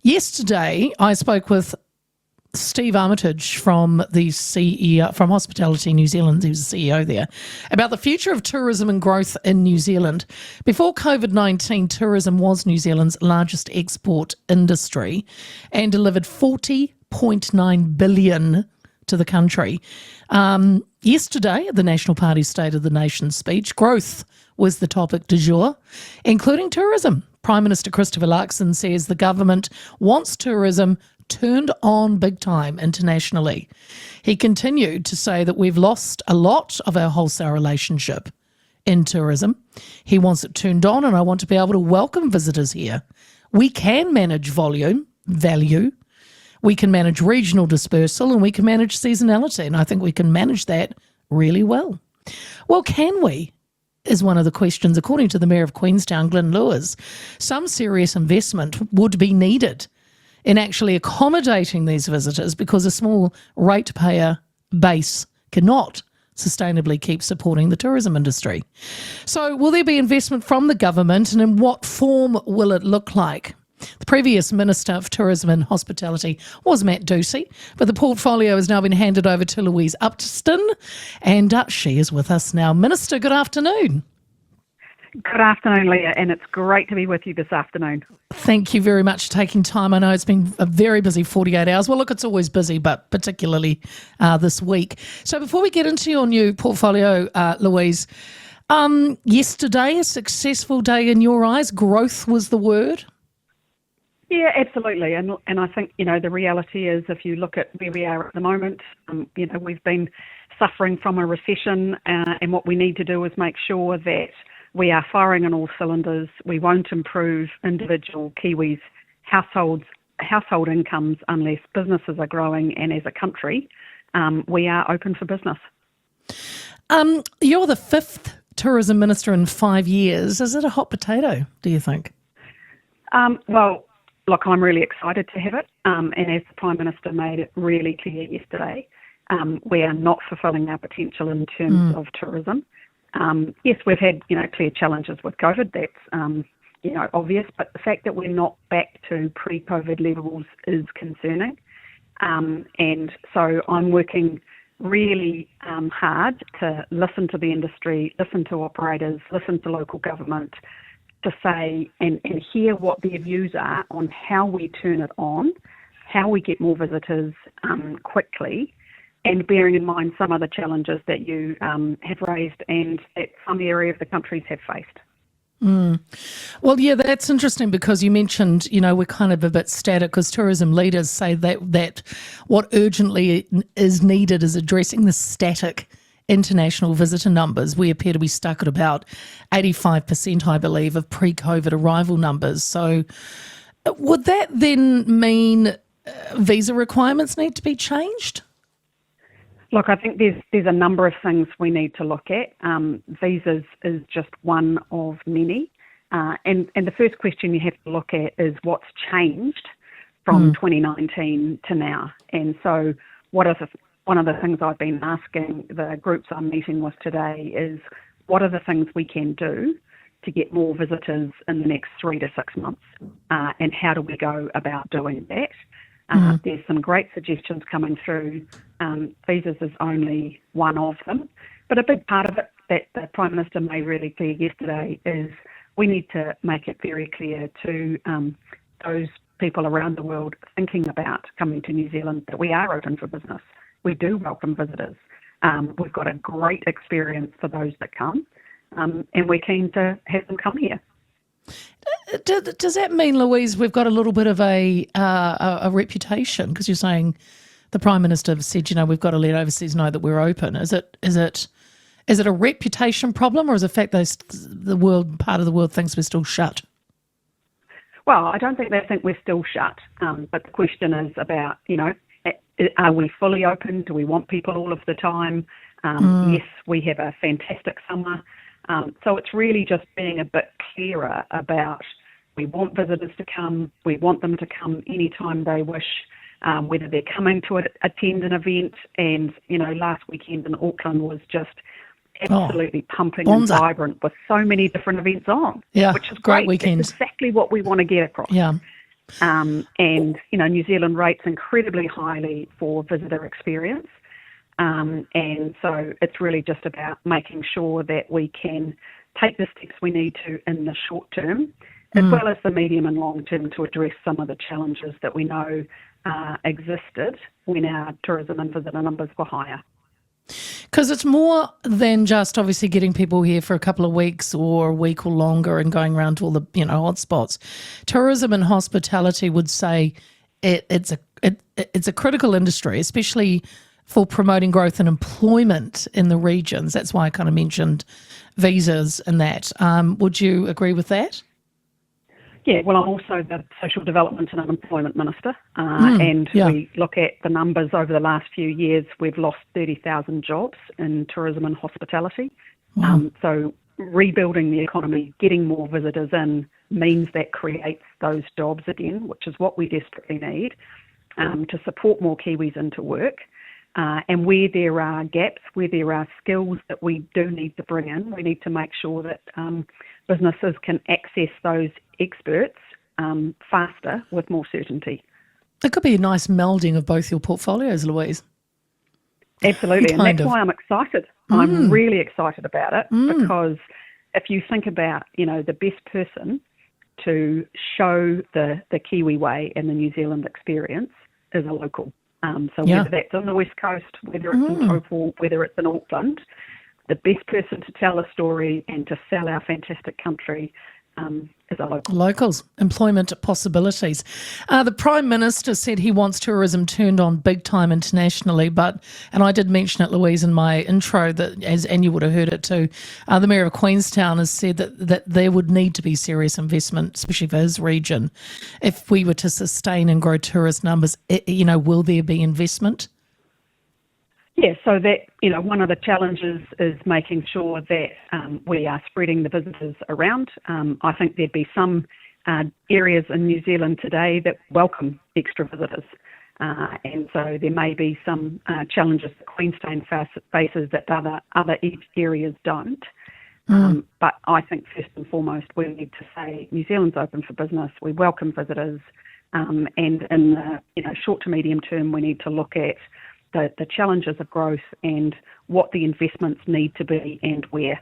Yesterday, I spoke with Steve Armitage from the CEO from Hospitality New Zealand, who's the CEO there, about the future of tourism and growth in New Zealand. Before COVID-19, tourism was New Zealand's largest export industry and delivered $40.9 billion to the country. Yesterday, at the National Party's State of the Nation speech, growth was the topic du jour, including tourism. Prime Minister Christopher Luxon says the government wants tourism turned on big time internationally. He continued to say that we've lost a lot of our wholesale relationship in tourism. He wants it turned on, and I want to be able to welcome visitors here. We can manage value, we can manage regional dispersal, and we can manage seasonality, and I think we can manage that really well. Well, can we? Is one of the questions. According to the Mayor of Queenstown, Glyn Lewis, some serious investment would be needed in actually accommodating these visitors because a small ratepayer base cannot sustainably keep supporting the tourism industry. So will there be investment from the government, and in what form will it look like? The previous Minister of Tourism and Hospitality was Matt Ducey, but the portfolio has now been handed over to Louise Upston, and she is with us now. Minister, good afternoon. Good afternoon, Leah, and it's great to be with you this afternoon. Thank you very much for taking time. I know it's been a very busy 48 hours. Well, look, it's always busy, but particularly this week. So before we get into your new portfolio, Louise, yesterday, a successful day in your eyes, growth was the word? Yeah, absolutely. And I think, the reality is if you look at where we are at the moment, we've been suffering from a recession and what we need to do is make sure that we are firing on all cylinders. We won't improve individual Kiwis' household incomes unless businesses are growing, and as a country, we are open for business. You're the fifth tourism minister in 5 years. Is it a hot potato, do you think? Well, look, I'm really excited to have it, and as the Prime Minister made it really clear yesterday, we are not fulfilling our potential in terms of tourism. Yes, we've had, clear challenges with COVID, that's, obvious, but the fact that we're not back to pre-COVID levels is concerning. And so I'm working really hard to listen to the industry, listen to operators, listen to local government, to say and hear what their views are on how we turn it on, how we get more visitors quickly, and bearing in mind some of the challenges that you have raised and that some areas of the countries have faced. Well, yeah, that's interesting because you mentioned, we're kind of a bit static because tourism leaders say that what urgently is needed is addressing the static international visitor numbers. We appear to be stuck at about 85%, I believe, of pre-COVID arrival numbers. So would that then mean visa requirements need to be changed? Look, I think there's a number of things we need to look at. Visas is just one of many. And the first question you have to look at is what's changed from 2019 to now. And so one of the things I've been asking the groups I'm meeting with today is what are the things we can do to get more visitors in the next 3 to 6 months? And how do we go about doing that? There's some great suggestions coming through. Visas is only one of them. But a big part of it that the Prime Minister made really clear yesterday is we need to make it very clear to those people around the world thinking about coming to New Zealand that we are open for business. We do welcome visitors. We've got a great experience for those that come, and we're keen to have them come here. Does that mean, Louise, we've got a little bit of a reputation? Because you're saying the Prime Minister said, we've got to let overseas know that we're open. Is it a reputation problem, or is it the fact that part of the world thinks we're still shut? Well, I don't think they think we're still shut. But the question is about, are we fully open? Do we want people all of the time? Yes, we have a fantastic summer. So it's really just being a bit clearer about we want visitors to come. We want them to come anytime they wish, whether they're coming to attend an event. And, last weekend in Auckland was just absolutely pumping and vibrant with so many different events on, yeah, which is great weekend. That's exactly what we want to get across. Yeah. And, New Zealand rates incredibly highly for visitor experience. And so it's really just about making sure that we can take the steps we need to in the short term, as well as the medium and long term, to address some of the challenges that we know existed when our tourism and visitor numbers were higher. Because it's more than just obviously getting people here for a couple of weeks or a week or longer and going around to all the hot spots. Tourism and hospitality would say it's a critical industry, especially for promoting growth and employment in the regions. That's why I kind of mentioned visas and that. Would you agree with that? Yeah, well, I'm also the Social Development and Unemployment Minister, and we look at the numbers over the last few years. We've lost 30,000 jobs in tourism and hospitality. Wow. So rebuilding the economy, getting more visitors in, means that creates those jobs again, which is what we desperately need to support more Kiwis into work. And where there are gaps, where there are skills that we do need to bring in, we need to make sure that businesses can access those experts faster with more certainty. It could be a nice melding of both your portfolios, Louise. Absolutely, and that's why I'm excited. I'm really excited about it because if you think about, the best person to show the Kiwi way and the New Zealand experience is a local. Whether that's on the West Coast, whether it's in Taupo, whether it's in Auckland, the best person to tell a story and to sell our fantastic country is a local. Locals, employment possibilities. The Prime Minister said he wants tourism turned on big time internationally, and I did mention it, Louise, in my intro, and you would have heard it too, the Mayor of Queenstown has said that there would need to be serious investment, especially for his region, if we were to sustain and grow tourist numbers. Will there be investment? Yeah, so that, one of the challenges is making sure that we are spreading the visitors around. I think there'd be some areas in New Zealand today that welcome extra visitors. And so there may be some challenges that Queenstown faces that other areas don't. But I think first and foremost, we need to say New Zealand's open for business. We welcome visitors. And in the short to medium term, we need to look at the challenges of growth and what the investments need to be and where.